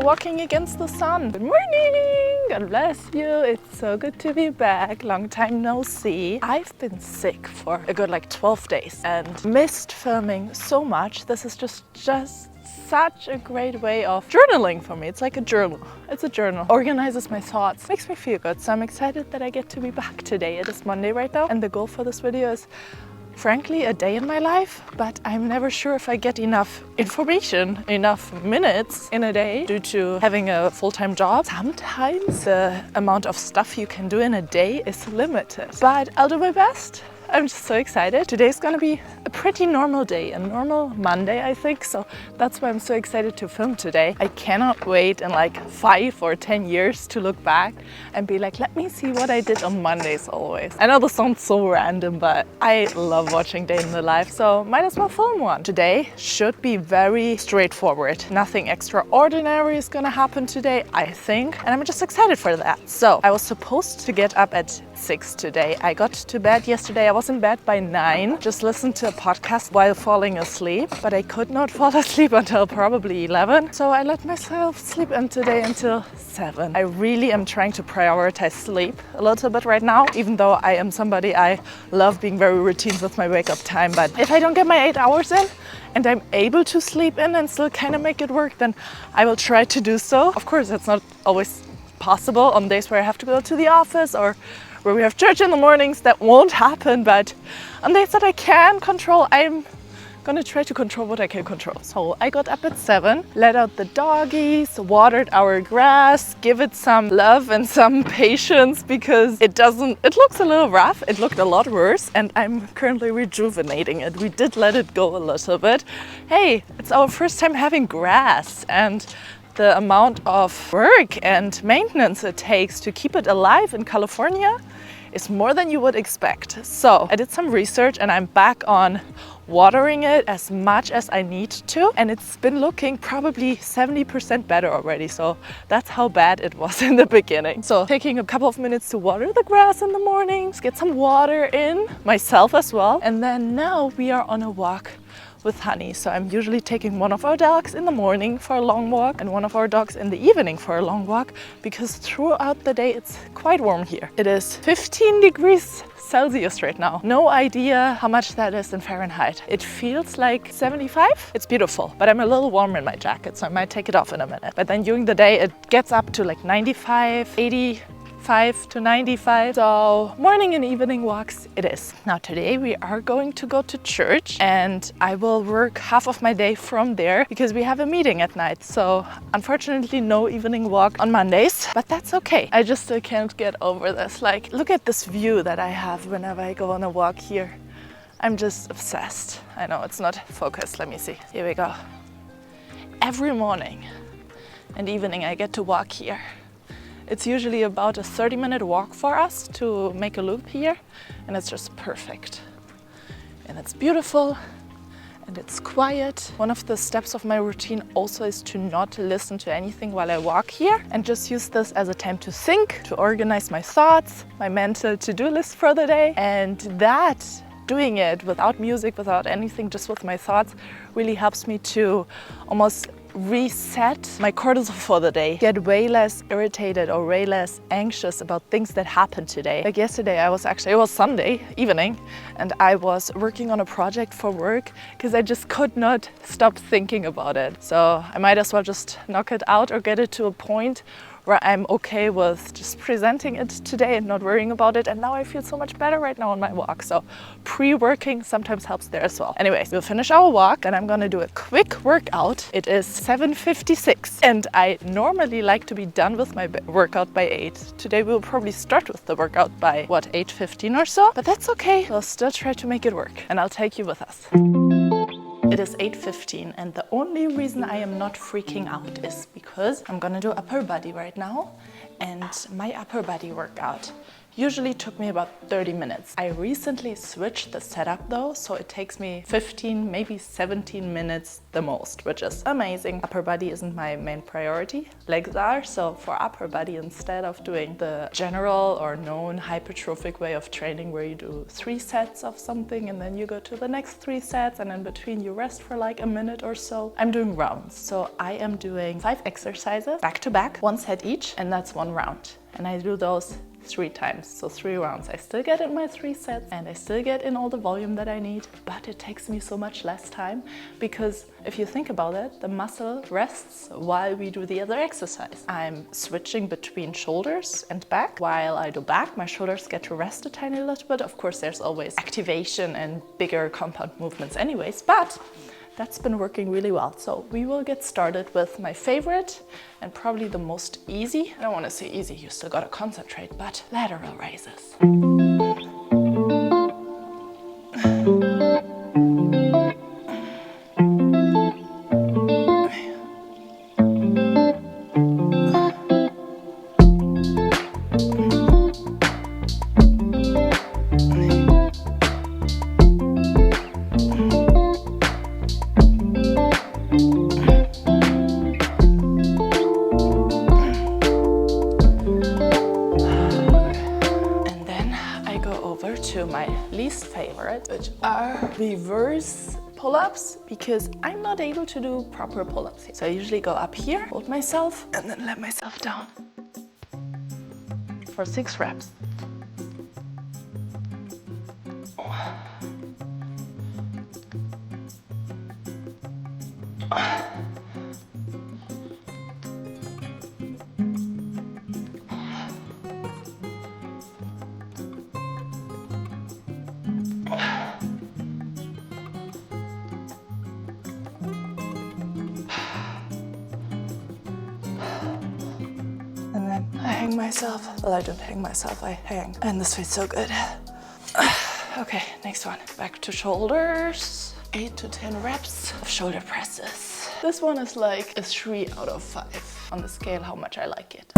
walking against the sun. Good morning! God bless you. It's so good to be back. Long time no see. I've been sick for a good like 12 days and missed filming so much. This is just such a great way of journaling for me. It's like a journal. It's a journal. Organizes my thoughts. Makes me feel good. So I'm excited that I get to be back today. It is Monday right now. And the goal for this video is frankly a day in my life, but I'm never sure if I get enough information, enough minutes in a day due to having a full-time job. Sometimes the amount of stuff you can do in a day is limited, but I'll do my best. I'm just so excited. Today's gonna be a pretty normal day, a normal Monday, I think. So that's why I'm so excited to film today. I cannot wait in like 5 or 10 years to look back and be like, let me see what I did on Mondays always. I know this sounds so random, but I love watching Day in the Life, so might as well film one. Today should be very straightforward. Nothing extraordinary is gonna happen today, I think, and I'm just excited for that. So I was supposed to get up at 6 today. I got to bed yesterday. I was in bed by 9, just listened to a podcast while falling asleep, but I could not fall asleep until probably 11. So I let myself sleep in today until 7. I really am trying to prioritize sleep a little bit right now, even though I am somebody, I love being very routine with my wake up time. But if I don't get my 8 hours in and I'm able to sleep in and still kind of make it work, then I will try to do so. Of course, it's not always possible on days where I have to go to the office or where we have church in the mornings. That won't happen, but on days that I can control, I'm gonna try to control what I can control. So I got up at 7, let out the doggies, watered our grass, give it some love and some patience because it looks a little rough. It looked a lot worse and I'm currently rejuvenating it. We did let it go a little bit. Hey, it's our first time having grass, and the amount of work and maintenance it takes to keep it alive in California is more than you would expect. So I did some research and I'm back on watering it as much as I need to, and it's been looking probably 70% better already. So that's how bad it was in the beginning. So taking a couple of minutes to water the grass in the mornings, get some water in myself as well. And then now we are on a walk with Honey. So I'm usually taking one of our dogs in the morning for a long walk and one of our dogs in the evening for a long walk, because throughout the day it's quite warm here. It is 15 degrees Celsius right now. No idea how much that is in Fahrenheit. It feels like 75. It's beautiful, but I'm a little warm in my jacket, so I might take it off in a minute. But then during the day it gets up to like 95, 85 to 95. So morning and evening walks it is. Now today we are going to go to church and I will work half of my day from there because we have a meeting at night. So unfortunately no evening walk on Mondays, but that's okay. I just still can't get over this. Like, look at this view that I have whenever I go on a walk here. I'm just obsessed. I know it's not focused. Let me see. Here we go. Every morning and evening I get to walk here. It's usually about a 30-minute walk for us to make a loop here, and it's just perfect. And it's beautiful and it's quiet. One of the steps of my routine also is to not listen to anything while I walk here and just use this as a time to think, to organize my thoughts, my mental to-do list for the day. And that, doing it without music, without anything, just with my thoughts, really helps me to almost reset my cortisol for the day, get way less irritated or way less anxious about things that happened today. Like yesterday it was Sunday evening and I was working on a project for work because I just could not stop thinking about it. So I might as well just knock it out or get it to a point where I'm okay with just presenting it today and not worrying about it. And now I feel so much better right now on my walk. So pre-working sometimes helps there as well. Anyways, we'll finish our walk and I'm gonna do a quick workout. It is 7:56 and I normally like to be done with my workout by 8. Today we'll probably start with the workout by 8:15 or so, but that's okay. We'll still try to make it work and I'll take you with us. It is 8:15 and the only reason I am not freaking out is because I'm gonna do upper body right now, and my upper body workout Usually took me about 30 minutes. I recently switched the setup though, so it takes me 15, maybe 17 minutes the most, which is amazing. Upper body isn't my main priority, legs are, so for upper body, instead of doing the general or known hypertrophic way of training where you do 3 sets of something and then you go to the next 3 sets and in between you rest for like a minute or so, I'm doing rounds. So I am doing 5 exercises back to back, 1 set each, and that's 1 round. And I do those 3 times, so 3 rounds. I still get in my 3 sets and I still get in all the volume that I need, but it takes me so much less time because if you think about it, the muscle rests while we do the other exercise. I'm switching between shoulders and back. While I do back, my shoulders get to rest a tiny little bit. Of course, there's always activation and bigger compound movements anyways, but that's been working really well. So we will get started with my favorite and probably the most easy. I don't want to say easy, you still gotta concentrate, but lateral raises. To my least favorite, which are reverse pull-ups, because I'm not able to do proper pull-ups here. So I usually go up here, hold myself, and then let myself down for 6 reps. I hang myself. Well, I don't hang myself, I hang. And this feels so good. Okay, next one. Back to shoulders. 8 to 10 reps of shoulder presses. This one is like a 3 out of 5 on the scale how much I like it.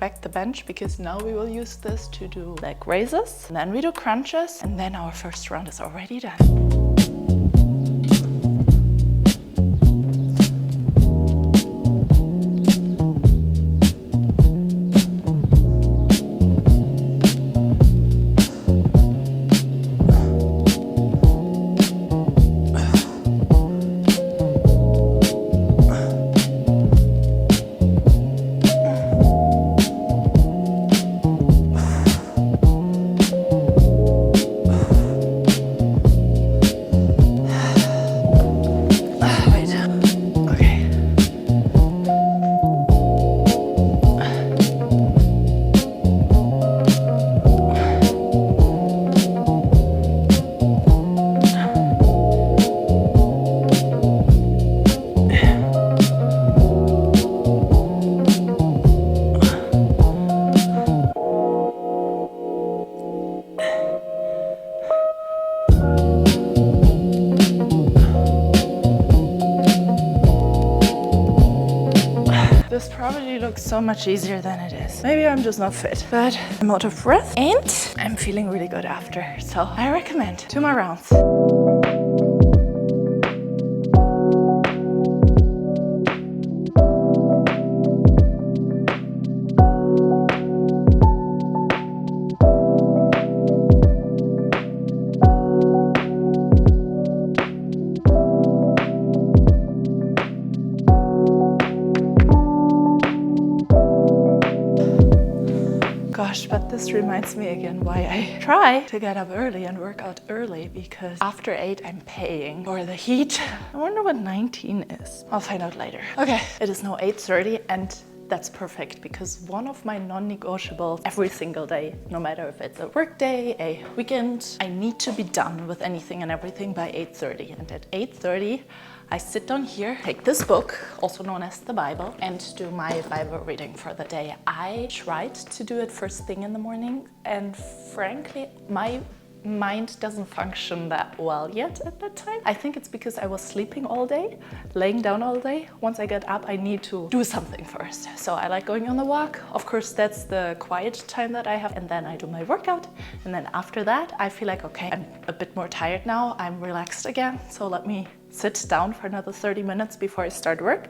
Back the bench because now we will use this to do leg raises, and then we do crunches, and then our first round is already done. This probably looks so much easier than it is. Maybe I'm just not fit, but I'm out of breath and I'm feeling really good after. So I recommend 2 more rounds. This reminds me again why I try to get up early and work out early, because after 8 I'm paying for the heat. I wonder what 19 is. I'll find out later. Okay, it is now 8:30 and that's perfect, because one of my non-negotiables every single day, no matter if it's a work day, a weekend, I need to be done with anything and everything by 8:30. And at 8:30, I sit down here, take this book, also known as the Bible, and do my Bible reading for the day. I tried to do it first thing in the morning, and frankly, my mind doesn't function that well yet at that time. I think it's because I was sleeping all day, laying down all day. Once I get up, I need to do something first. So I like going on the walk. Of course, that's the quiet time that I have. And then I do my workout. And then after that, I feel like, okay, I'm a bit more tired now. I'm relaxed again. So let me sit down for another 30 minutes before I start work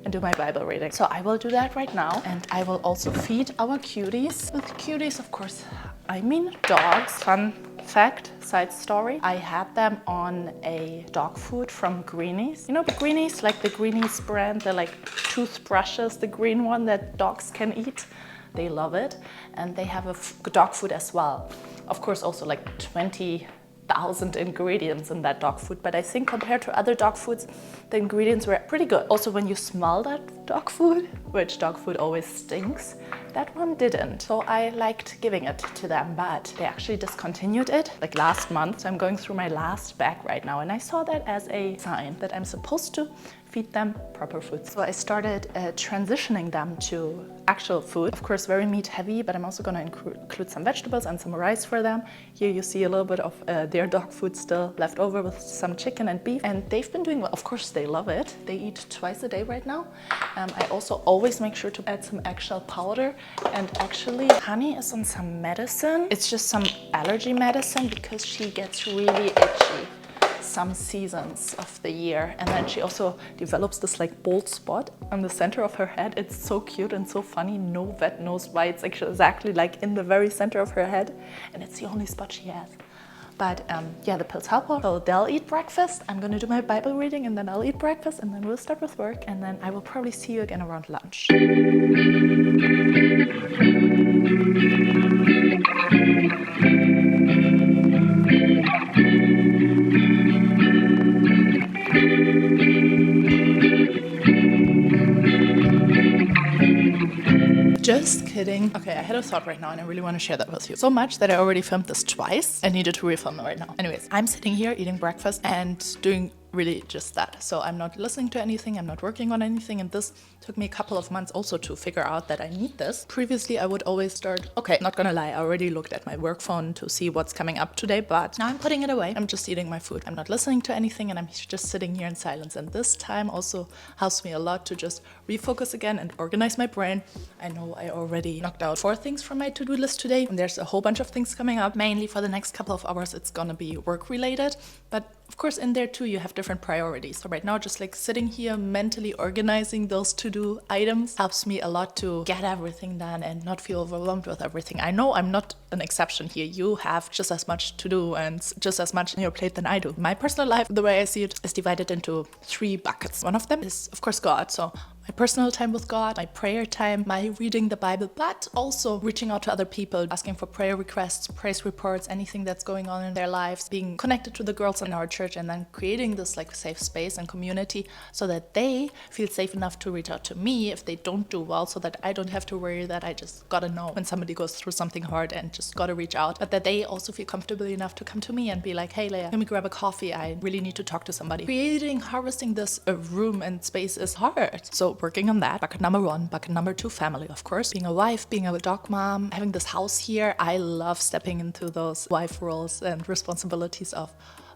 and do my Bible reading. So I will do that right now. And I will also feed our cuties. With cuties, of course, I mean dogs. Fun fact, side story, I had them on a dog food from Greenies. You know the Greenies, like the Greenies brand, they're like toothbrushes, the green one that dogs can eat. They love it. And they have a dog food as well. Of course, also like 20,000 ingredients in that dog food, but I think compared to other dog foods, the ingredients were pretty good. Also, when you smell that dog food, which dog food always stinks, that one didn't. So I liked giving it to them, but they actually discontinued it like last month. So I'm going through my last bag right now, and I saw that as a sign that I'm supposed to feed them proper food. So I started transitioning them to actual food. Of course, very meat heavy, but I'm also going to include some vegetables and some rice for them. Here you see a little bit of their dog food still left over with some chicken and beef. And they've been doing well. Of course, they love it. They eat twice a day right now. I also always make sure to add some eggshell powder. And actually, Honey is on some medicine. It's just some allergy medicine because she gets really itchy some seasons of the year, and then she also develops this like bald spot on the center of her head. It's so cute and so funny. No vet knows why. It's actually exactly like in the very center of her head, and it's the only spot she has. But yeah, the pills help her. So they'll eat breakfast. I'm gonna do my Bible reading, and then I'll eat breakfast, and then we'll start with work, and then I will probably see you again around lunch. Just kidding. Okay, I had a thought right now and I really want to share that with you. So much that I already filmed this twice and needed to refilm it right now. Anyways, I'm sitting here eating breakfast and doing really just that. So I'm not listening to anything, I'm not working on anything, and this took me a couple of months also to figure out that I need this. Previously, I would always start, okay, not gonna lie, I already looked at my work phone to see what's coming up today, but now I'm putting it away. I'm just eating my food. I'm not listening to anything, and I'm just sitting here in silence. And this time also helps me a lot to just refocus again and organize my brain. I know I already knocked out 4 things from my to-do list today, and there's a whole bunch of things coming up. Mainly for the next couple of hours, it's gonna be work related, but of course, in there too, you have different priorities. So right now, just like sitting here mentally organizing those to-do items helps me a lot to get everything done and not feel overwhelmed with everything. I know I'm not an exception here. You have just as much to do and just as much on your plate than I do. My personal life, the way I see it, is divided into 3 buckets. One of them is, of course, God. So my personal time with God, my prayer time, my reading the Bible, but also reaching out to other people, asking for prayer requests, praise reports, anything that's going on in their lives, being connected to the girls in our church, and then creating this like safe space and community so that they feel safe enough to reach out to me if they don't do well, so that I don't have to worry that I just gotta know when somebody goes through something hard and just gotta reach out, but that they also feel comfortable enough to come to me and be like, hey Leia, can we grab a coffee? I really need to talk to somebody. Harvesting this room and space is hard. So working on that. Bucket number 1. Bucket number 2, family, of course. Being a wife, being a dog mom, having this house here, I love stepping into those wife roles and responsibilities of,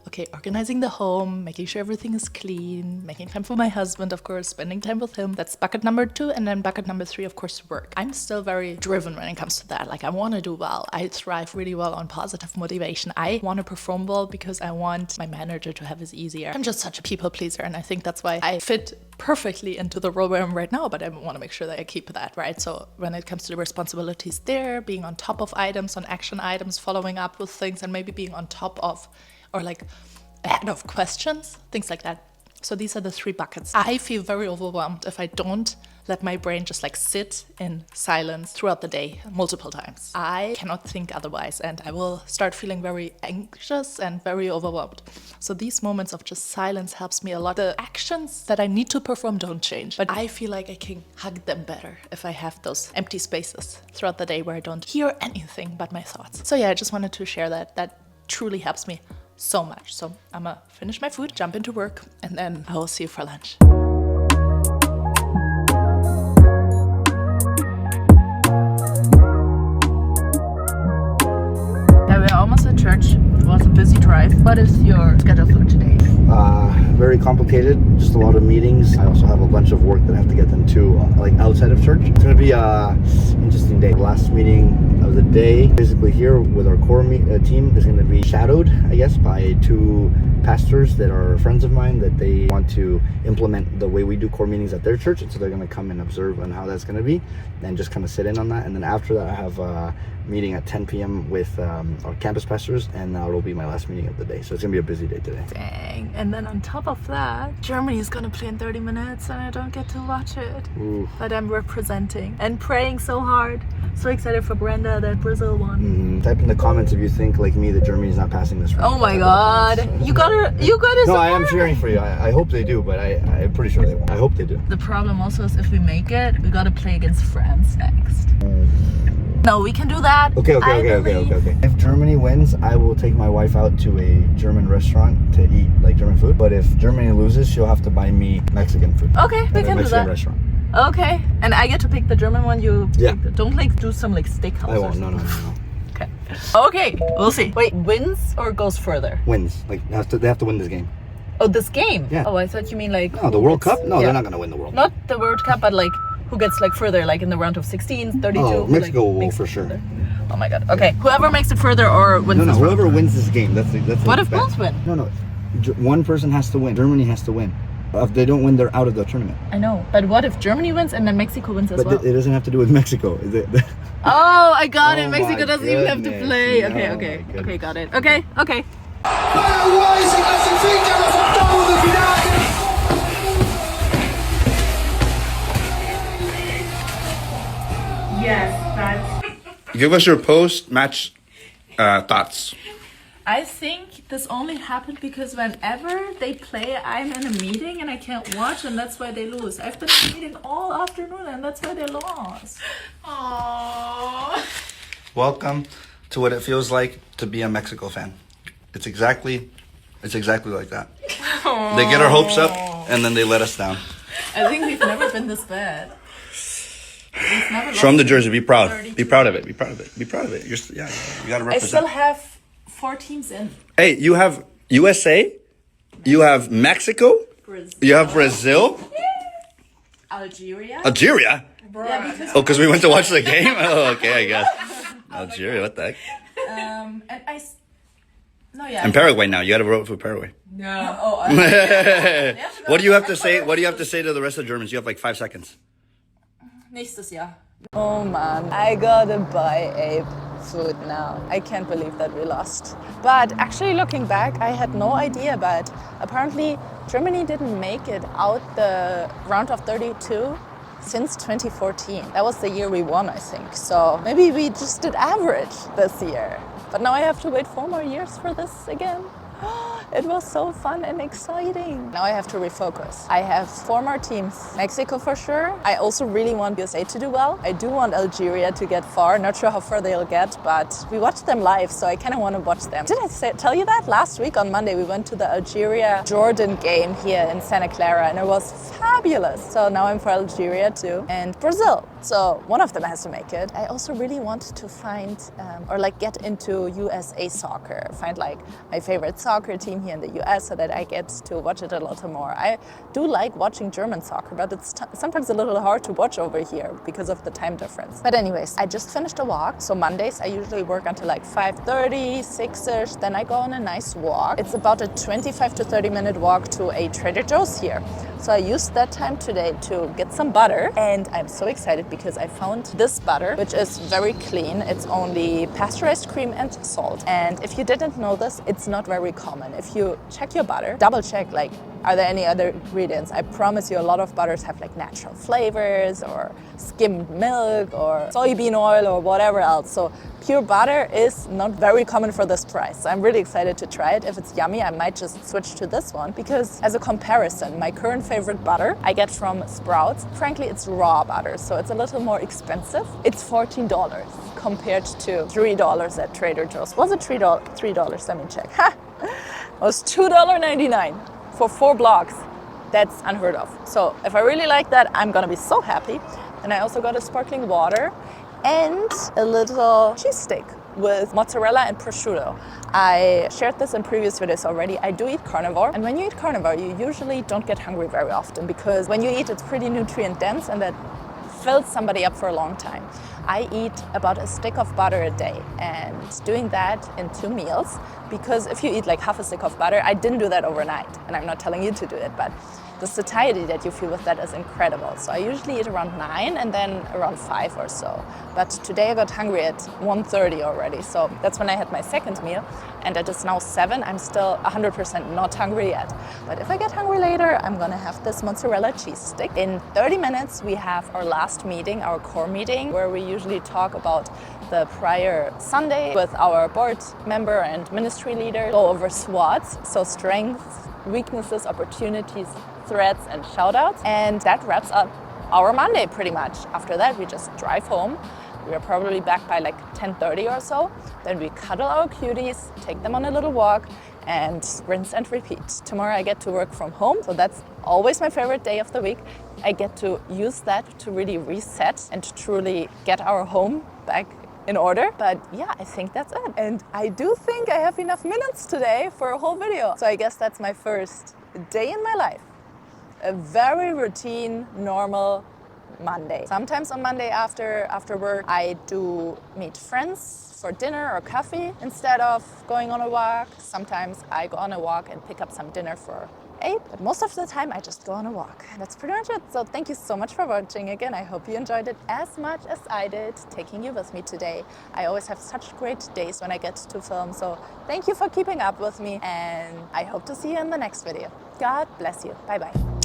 okay, organizing the home, making sure everything is clean, making time for my husband, of course, spending time with him. That's bucket number 2. And then bucket number 3, of course, work. I'm still very driven when it comes to that. Like, I want to do well. I thrive really well on positive motivation. I want to perform well because I want my manager to have it easier. I'm just such a people pleaser, and I think that's why I fit perfectly into the role where I'm right now, but I want to make sure that I keep that, right? So when it comes to the responsibilities there, being on top of items, on action items, following up with things, and maybe being on top of, or like ahead of questions, things like that. So these are the 3 buckets. I feel very overwhelmed if I don't let my brain just like sit in silence throughout the day multiple times. I cannot think otherwise, and I will start feeling very anxious and very overwhelmed. So these moments of just silence helps me a lot. The actions that I need to perform don't change, but I feel like I can hug them better if I have those empty spaces throughout the day where I don't hear anything but my thoughts. So yeah, I just wanted to share that. That truly helps me so much. So I'm gonna finish my food, jump into work, and then I will see you for lunch. Yeah, we're almost at church. It was a busy drive. What is your schedule for today? Very complicated, just a lot of meetings. I also have a bunch of work that I have to get done too, like outside of church. It's gonna be an interesting day. Last meeting of the day, basically here with our core team, is gonna be shadowed, I guess, by two pastors that are friends of mine that they want to implement the way we do core meetings at their church, and so they're gonna come and observe on how that's gonna be and just kind of sit in on that. And then after that, I have a meeting at 10 p.m. with our campus pastors, and that'll be my last meeting of the day. So it's gonna be a busy day today. Dang. And then on top of that, Germany is gonna play in 30 minutes and I don't get to watch it. Ooh. But I'm representing and praying so hard. So excited for Brenda that Brazil won. Type in the comments if you think, like me, that Germany's not passing this round. Oh my god. You gotta No, I am cheering for you. I hope they do, but I'm pretty sure they won't. I hope they do. The problem also is if we make it, we gotta play against France next. No, we can do that. Okay. If Germany wins, I will take my wife out to a German restaurant to eat like German food. But if Germany loses, she'll have to buy me Mexican food. Okay, we can do that. Restaurant. Okay, and I get to pick the German one. You don't like do some like steakhouse. I won't. No. Okay. Okay, we'll see. Wait, wins or goes further? Wins. Like they have to win this game. Oh, this game? Yeah. Oh, I thought you mean like. No, the World Cup? No, they're not gonna win the World Cup. Not the World Cup, but like who gets like further, like in the round of 16, 32. Oh, Mexico like, will for sure. Further. Oh my god. Okay, whoever makes it further or wins. No, whoever wins this game. That's. What if both win? No. One person has to win. Germany has to win. If they don't win, they're out of the tournament. I know, but what if Germany wins and then Mexico wins as well? But it doesn't have to do with Mexico. Oh, I got it. Oh Mexico my doesn't even have to goodness. play. No, Okay, got it. Okay. Yes, that's. Give us your post-match thoughts. I think this only happened because whenever they play, I'm in a meeting and I can't watch, and that's why they lose. I've been in a meeting all afternoon, and that's why they lost. Aww. Welcome to what it feels like to be a Mexico fan. It's exactly like that. Aww. They get our hopes up and then they let us down. I think we've never been this bad. Show them the jersey. Be proud. Be proud of it. Be proud of it. Be proud of it. You gotta represent. I still have 4 teams in. Hey, you have USA. You have Mexico. Brazil. You have Brazil. Algeria. Algeria. Yeah, Oh, because we went to watch the game. Oh, okay, I guess. Algeria. What the heck? And And Paraguay now. You got to vote for Paraguay. No. Oh. What do you have to say? What do you have to say to the rest of the Germans? You have like 5 seconds. Nächstes Jahr. Oh man, I gotta buy a food now. I can't believe that we lost. But actually looking back, I had no idea, but apparently Germany didn't make it out the round of 32 since 2014. That was the year we won, I think. So maybe we just did average this year. But now I have to wait 4 more years for this again. It was so fun and exciting. Now I have to refocus. I have 4 more teams. Mexico for sure. I also really want USA to do well. I do want Algeria to get far. Not sure how far they'll get, but we watched them live, so I kind of want to watch them. Did I tell you that? Last week on Monday, we went to the Algeria-Jordan game here in Santa Clara, and it was fabulous. So now I'm for Algeria too, and Brazil. So one of them has to make it. I also really want to find get into USA soccer. Find like my favorite soccer team here in the US so that I get to watch it a lot more. I do like watching German soccer, but it's sometimes a little hard to watch over here because of the time difference. But anyways, I just finished a walk. So Mondays I usually work until like 5:30, 6ish. Then I go on a nice walk. It's about a 25 to 30 minute walk to a Trader Joe's here. So I used that time today to get some butter, and I'm so excited because I found this butter, which is very clean. It's only pasteurized cream and salt. And if you didn't know this, it's not very common. If you check your butter, double check, like Are there any other ingredients? I promise you a lot of butters have like natural flavors or skimmed milk or soybean oil or whatever else. So pure butter is not very common for this price. So I'm really excited to try it. If it's yummy, I might just switch to this one because as a comparison, my current favorite butter I get from Sprouts. Frankly, it's raw butter, so it's a little more expensive. It's $14 compared to $3 at Trader Joe's. Was it $3? Let me check. Ha! It was $2.99 for 4 blocks. That's unheard of. So if I really like that, I'm gonna be so happy. And I also got a sparkling water and a little cheese stick with mozzarella and prosciutto. I shared this in previous videos already. I do eat carnivore, and when you eat carnivore, you usually don't get hungry very often because when you eat, it's pretty nutrient dense and that fills somebody up for a long time. I eat about a stick of butter a day and doing that in 2 meals, because if you eat like half a stick of butter, I didn't do that overnight and I'm not telling you to do it, but the satiety that you feel with that is incredible. So I usually eat around 9 and then around 5 or so. But today I got hungry at 1:30 already. So that's when I had my second meal. And it is now 7. I'm still 100% not hungry yet. But if I get hungry later, I'm gonna have this mozzarella cheese stick. In 30 minutes, we have our last meeting, our core meeting, where we usually talk about the prior Sunday with our board member and ministry leader, go over SWOTs, so strengths, weaknesses, opportunities, threats, and shoutouts. And that wraps up our Monday pretty much. After that, we just drive home. We are probably back by like 10:30 or so. Then we cuddle our cuties, take them on a little walk, and rinse and repeat. Tomorrow I get to work from home, so that's always my favorite day of the week. I get to use that to really reset and to truly get our home back in order. But yeah, I think that's it. And I do think I have enough minutes today for a whole video. So I guess that's my first day in my life. A very routine, normal Monday. Sometimes on Monday after work, I do meet friends for dinner or coffee instead of going on a walk. Sometimes I go on a walk and pick up some dinner for 8, but most of the time I just go on a walk. That's pretty much it. So thank you so much for watching again. I hope you enjoyed it as much as I did taking you with me today. I always have such great days when I get to film, so thank you for keeping up with me, and I hope to see you in the next video. God bless you. Bye bye.